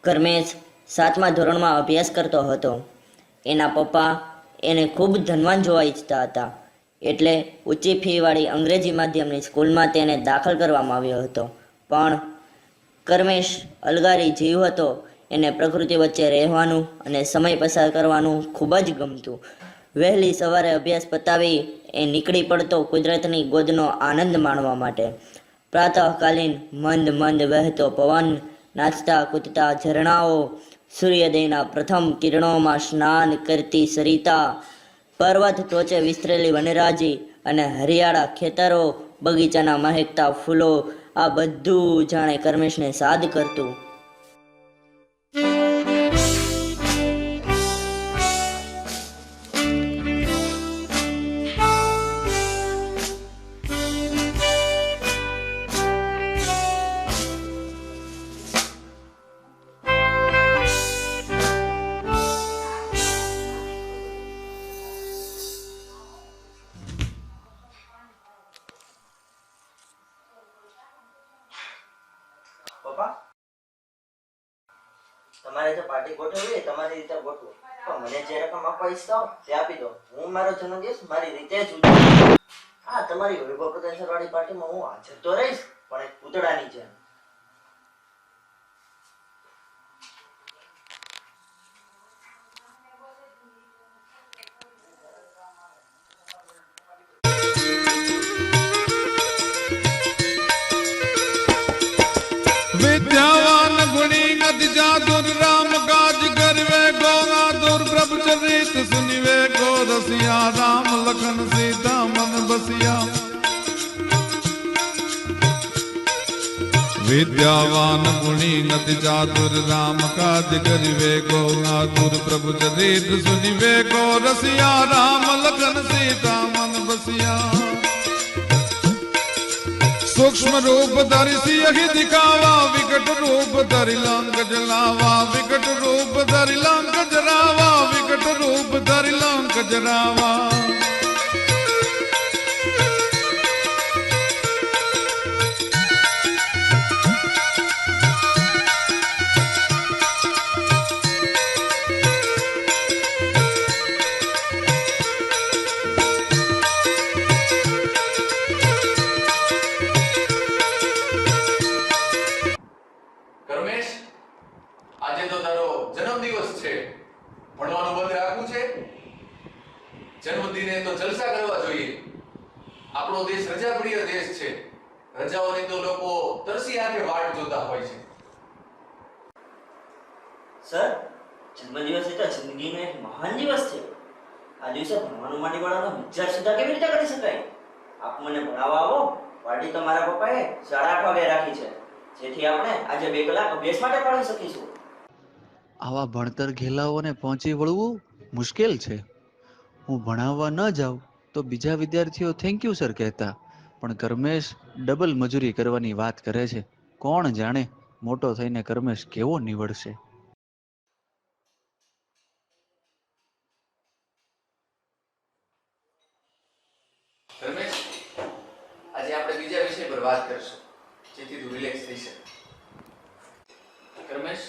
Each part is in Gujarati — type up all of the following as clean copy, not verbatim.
કર્મેશ 7મા ધોરણમાં અભ્યાસ કરતો હતો. એના પપ્પા એને ખૂબ ધનવાન જોવા ઈચ્છતા હતા, એટલે ઊંચી ફીવાળી અંગ્રેજી માધ્યમની સ્કૂલમાં તેને દાખલ કરવામાં આવ્યો હતો. પણ કર્મેશ અલગારી જીવ હતો. એને પ્રકૃતિ વચ્ચે રહેવાનું અને સમય પસાર કરવાનું ખૂબ જ ગમતું. વહેલી સવારે અભ્યાસ પતાવી એ નીકળી પડતો કુદરતની ગોદનો આનંદ માણવા માટે. પ્રાતઃકાલીન મંદ મંદ વહેતો પવન, નાચતા કૂદતા ઝરણાઓ, સૂર્યોદયના પ્રથમ કિરણોમાં સ્નાન કરતી સરિતા, પર્વત ટોચે વિસ્તરેલી વનરાજી અને હરિયાળા ખેતરો, બગીચાના મહેકતા ફૂલો, આ બધું જાણે કર્મેશને સાદ કરતું. પપ્પા, તમારે જે પાર્ટી ગોઠવવી હોય તમારી રીતે ગોઠવો, પણ મને જે રકમ આપવા ઈચ્છતા હો તે આપી દો. હું મારો જન્મદિવસ મારી રીતે જ ઉજવું. હા, તમારી વૈભવ પ્રદર્શન વાળી પાર્ટીમાં હું હાજર તો રહીશ, પણ એક પૂતળાની જેમ. विद्यावान गुणी नति जादुर राम काज करवे गो आतुर प्रभु चरित सुनिवे गो रसिया राम लखन सीता मन बसिया विद्यावान गुणी नति जादुर राम काज करवे गो आतुर प्रभु चरित सुनिवे गो रसिया राम लखन सीता मन बसिया सूक्ष्म रूप धरि सियहि दिखावा विकट रूप धरि लंक जलावा विकट रूप धरि लंक जरावा विकट रूप धरि लंक जरावा આજે તો તારો જન્મદિવસ છે, ભણવાનું બંધ રાખવું છે? જન્મદિને તો જલસા કરવા જોઈએ. આપણો દેશ રજાપ્રિય દેશ છે. રજાઓની તો લોકો તરસી આંખે વાટ જોતા હોય છે. સર, જન્મદિવસ એ તો જિંદગીનો એક મહાન દિવસ છે. આ દિવસે ભણવાનું માંડી વાળાનો વિચાર સુધા કેવી રીતે કરી શકાય? આપ મને ભણાવવા આવો. પાર્ટી તો મારા પપ્પાએ 8:30 વાગે રાખી છે, જેથી આપણે આજે 2 કલાક અભ્યાસ માટે ફાળવી શકીશું. આવા ભણતર ઘેલાઓને પહોંચી વળવું મુશ્કેલ છે. હું ભણાવવા ન જાઉં તો બીજા વિદ્યાર્થીઓ થેન્ક યુ સર કહેતા, પણ કર્મેશ ડબલ મજૂરી કરવાની વાત કરે છે. કોણ જાણે મોટો થઈને કર્મેશ કેવો નીવડશે. રમેશ, આજે આપણે બીજા વિષય પર વાત કરીશું, જેથી તું રિલેક્સ થઈ શકે. રમેશ,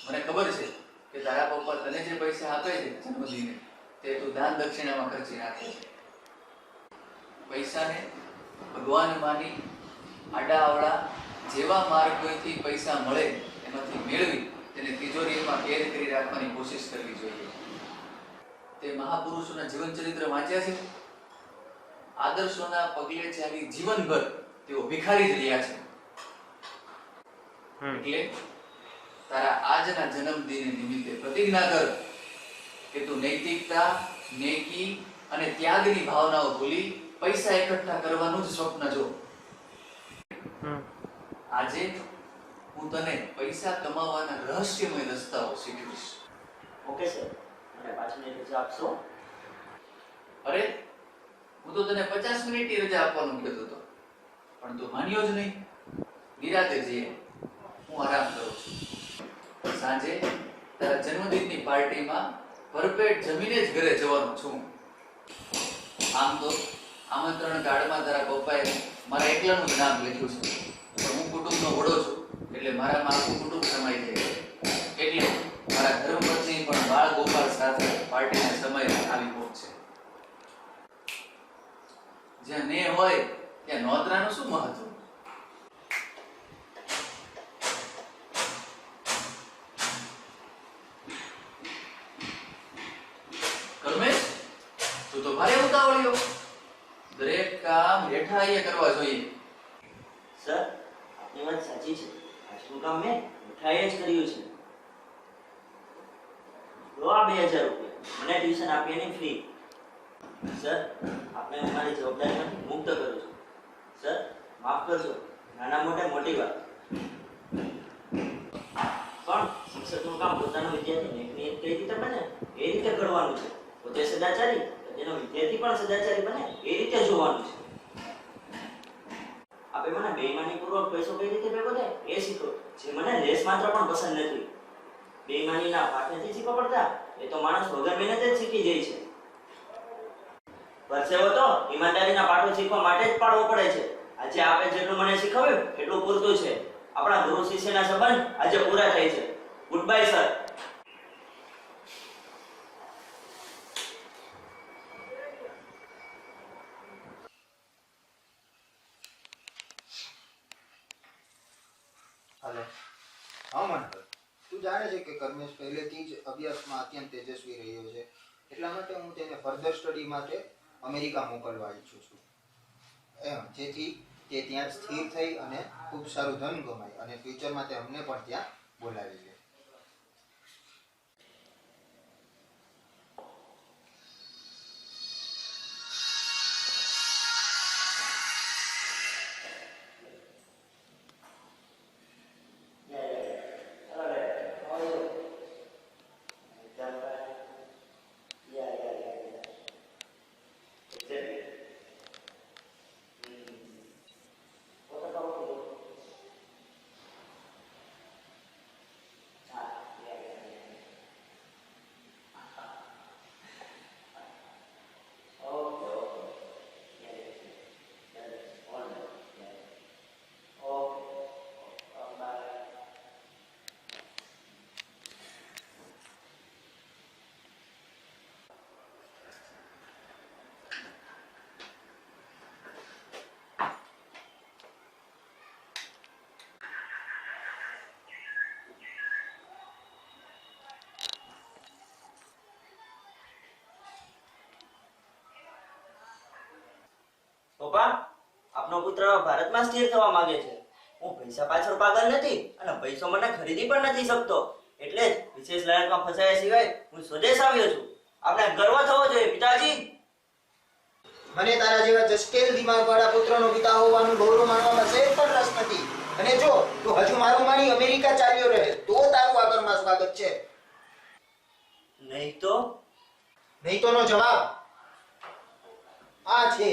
મને ખબર છે કે તારા પપ્પા તને જે પૈસા આપે છે જન્મદિને, તે તું દાન દક્ષિણામાં ખર્ચી નાખે છે. પૈસાને ભગવાન માની આડા અવળા જેવા માર્ગોથી પૈસા મળે એમાંથી મેળવી તેને તિજોરીમાં કેદ કરી રાખવાની કોશિશ કરવી જોઈએ. તે મહાપુરુષોના જીવન ચરિત્ર વાંચ્યા છે. આદર્શોના પગલે ચાલી જીવનભર તેઓ ભિખારી જ રહ્યા છે. એટલે તારા આજના જન્મદિન નિમિત્તે પ્રતિજ્ઞા કર કે તું નૈતિકતા, નેકી અને ત્યાગની ભાવનાઓ ભૂલી પૈસા એકઠા કરવાનું જ સ્વપ્ન જો. આજે હું તને પૈસા કમાવાના રહસ્યમય રસ્તાઓ શીખવીશ. ઓકે સર, મને 5 મિનિટ રજા આપશો? અરે, હું તો તને 50 મિનિટની રજા આપવાનું કહેતો હતો, પણ તું માન્યો જ નહીં. નિરાતે જઈએ, હું આરામ કરું છું. સાંજે તારા જન્મદિનની પાર્ટીમાં ભરપેટ જમીને જ ઘરે જવાનું છું. આમ તો આમંત્રણ કાર્ડમાં તારા પપ્પાએ મારા એકલાનું જ નામ લખ્યું છે, પણ હું કુટુંબનો વડો છું એટલે મારામાં આખું કુટુંબ સમાઈ જાય. જ્યાં ને હોય ત્યાં નોંધરાનું શું મહત્વ? કર્મેશ, તું તો ભારે ઉતાવળિયો. દરેક કામ હેઠાઈએ કરવા જોઈએ. સર, આપની વાત સાચી છે. આજનું કામ મેં ઉઠાઈએ જ કર્યું છે. લો આ 2000 રૂપિયા મને ટ્યુશન આપી એની ફ્રી. સર, આપને હું મારી જવાબદારીમાંથી મુક્ત કરું છું. સર, માફ કરજો. નાના મોટે મોટી વાત. પણ શિક્ષકનું કામ પોતાનો વિદ્યાર્થી નિયત કઈ રીતે બને એ રીતે કરવાનું છે. પોતે સદાચારી તો તેનો વિદ્યાર્થી પણ સદાચારી બને એ રીતે જોવાનું છે. આપે મને બેઈમાનીપૂર્વક પૈસો કઈ રીતે ભેગો થાય એ શીખો, જે મને લેશ માત્ર પણ પસંદ નથી. બેઈમાનીના પાઠ નથી શીખવા પડતા, એ તો માણસ વગર મહેનતે જ શીખી જાય છે. પરસેવો તો ઈમાનદારીના પાઠો શીખવા માટે જ પાડવો પડે છે. આજે આપે જેટલું મને શીખવ્યું એટલું પૂરતું છે. આપણા ગુરુ શિષ્યના સંબંધ આજે પૂરા થાય છે. Good bye sir. હાલો. હા મનહર, તું જાણે છે કે કર્મેશ પહેલેથી જ અભ્યાસમાં અત્યંત તેજસ્વી રહ્યો છે. એટલા માટે હું તેને ફર્ધર સ્ટડી માટે અમેરિકા મોકલવા ઈચ્છું છું. જેથી તે ત્યાં સ્થિર થઈ અને ખૂબ સારું ધન કમાય અને ફ્યુચરમાં તે અમને પણ ત્યાં બોલાવી લે. પપ્પા, આપનો પુત્ર ભારતમાં સ્થિર થવા માંગે છે. હું પૈસા પાછળ પાગલ નથી અને પૈસો મને ખરીદી પણ નથી શકતો. એટલે જ વિશેષ લાયકમાં ફસાયા સિવાય હું સ્વદેશ આવ્યો છું. આપણે ગર્વ થવો જોઈએ પિતાજી. મને તારા જેવા જસ્કેલ દિમાગવાળા પુત્રનો પિતા હોવાનું ગૌરવ માનવામાં સહેજ પણ રસ નથી. અને જો તું હજુ મારું માની અમેરિકા ચાલ્યો રહે તો તારું આગળમાં સ્વાગત છે. નહીં તો નહીં તોનો જવાબ આ છે.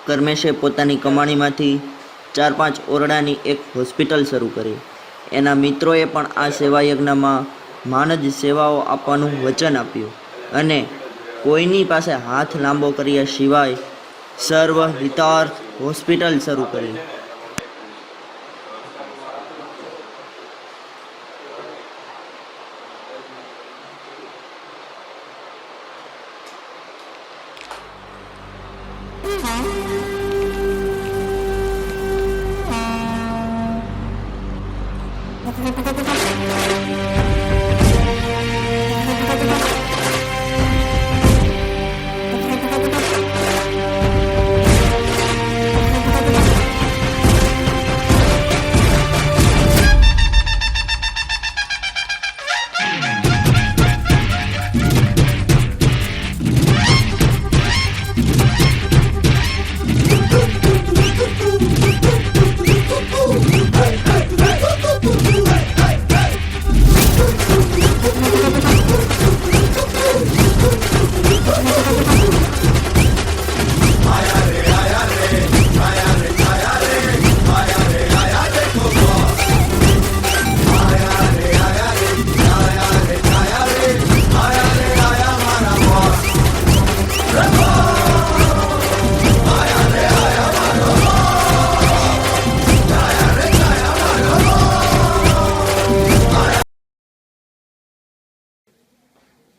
કર્મેશે પોતાની કમાણીમાંથી 4-5 ઓરડાની એક હોસ્પિટલ શરૂ કરી. એના મિત્રોએ પણ આ સેવાયજ્ઞમાં માનદ સેવાઓ આપવાનું વચન આપ્યું અને કોઈની પાસે હાથ લાંબો કર્યા સિવાય સર્વ હિતાર્થ હોસ્પિટલ શરૂ કરી.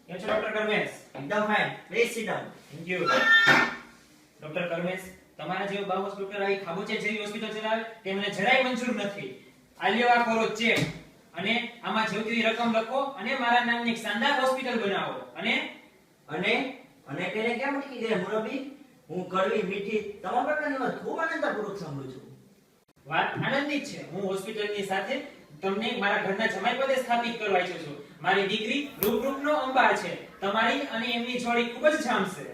કેમ છો ડોક્ટર કર્મેશ? એકદમ fine. Please sit down. Thank you. Doctor Karmesh, તમારા જેવો બાવસ ડોક્ટર આવી ખાબોચે જેવી હોસ્પિટલ ચલાવે તે મને જરાય મંજૂર નથી. આ લ્યો આ કરો ચેક અને આમાં જેવતી રકમ લખો અને મારા નામની એક શાનદાર હોસ્પિટલ બનાવો. અને તેને કેમ અટકી ગયા મુરબ્બી? હું કડવી મીઠી તમામ પ્રકારની વાત ખૂબ આનંદપૂર્વક સાંભળું છું. વાત આનંદની જ છે. હું હોસ્પિટલની સાથે તમને મારા ઘરના જમાઈ પદે સ્થાપિત કરવા ઈચ્છું છું. મારી દીકરી રૂપરૂપનો અંબાર છે. તમારી અને એમની જોડી ખૂબ જ જામશે.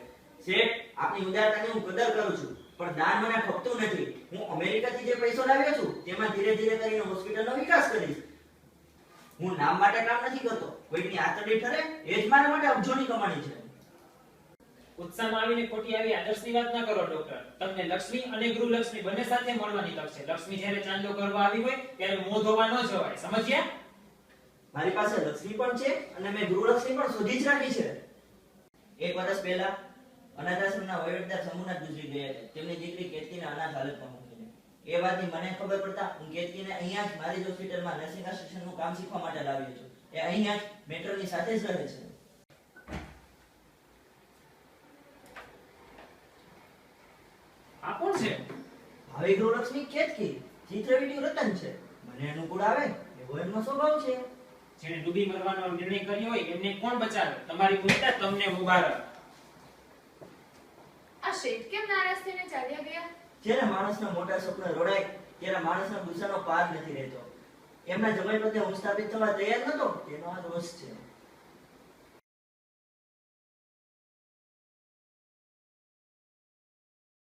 શેઠ, આપની ઉદારતાની હું કદર કરું છું, પણ દાન મને ખપતું નથી. હું અમેરિકાથી જે પૈસો લાવ્યો છું તેમાં ધીરે ધીરે કરીને હોસ્પિટલનો વિકાસ કરીશ. હું નામ માટે કામ નથી કરતો. કોઈની આતરડી ઠરે એ જ મારા માટે અબજોની કમાણી છે. ઉત્સાહમાં આવીને ખોટી આવી આદર્શની વાત ના કરો ડોક્ટર. તમને લક્ષ્મી અને ગૃહલક્ષ્મી બંને સાથે મળવાની તક છે. લક્ષ્મી જ્યારે ચાંદલો કરવા આવી હોય ત્યારે મોં ધોવા ન જવાય. સમજ્યા? મારી પાસે લક્ષ્મી પણ છે અને મેં ગૃહલક્ષ્મી પણ શોધી જ રાખી છે. 1 વર્ષ પહેલા અનાથાશ્રમના વહીવટદાર સમૂહનાથ ગુજરી ગયા છે. તેમની દીકરી કેતકીને અનાથ હાલતમાં મૂકીને. એ વાતની મને ખબર પડતા હું કેતકીને અહીંયા જ મારી જ હોસ્પિટલમાં નર્સિંગ આસિસ્ટન્ટનું કામ શીખવા માટે લાવ્યો છું. એ અહીંયા જ મેટ્રોની સાથે જ રહે છે. આ કોણ છે? ભાવિ ગૃહલક્ષ્મી કેતકી ચિત્રવીટી રતન છે. મને અનુકૂળ આવે એવો એમનો સ્વભાવ છે. જેને ડૂબી મરવાનો નિર્ણય કર્યો હોય એમને કોણ બચાવે? તમારી પુત્રતા તમને મુબારક. આ શેઠ કેમ નારાજ થઈને ચાલ્યા ગયા? જ્યારે માણસના મોટા સપના રોડાય ત્યારે માણસના ગુસ્સાનો પાર નથી રહેતો. એમના જમાઈ પદે હું સ્થાપિત થવા તૈયાર નતો તેનો આ દોષ છે.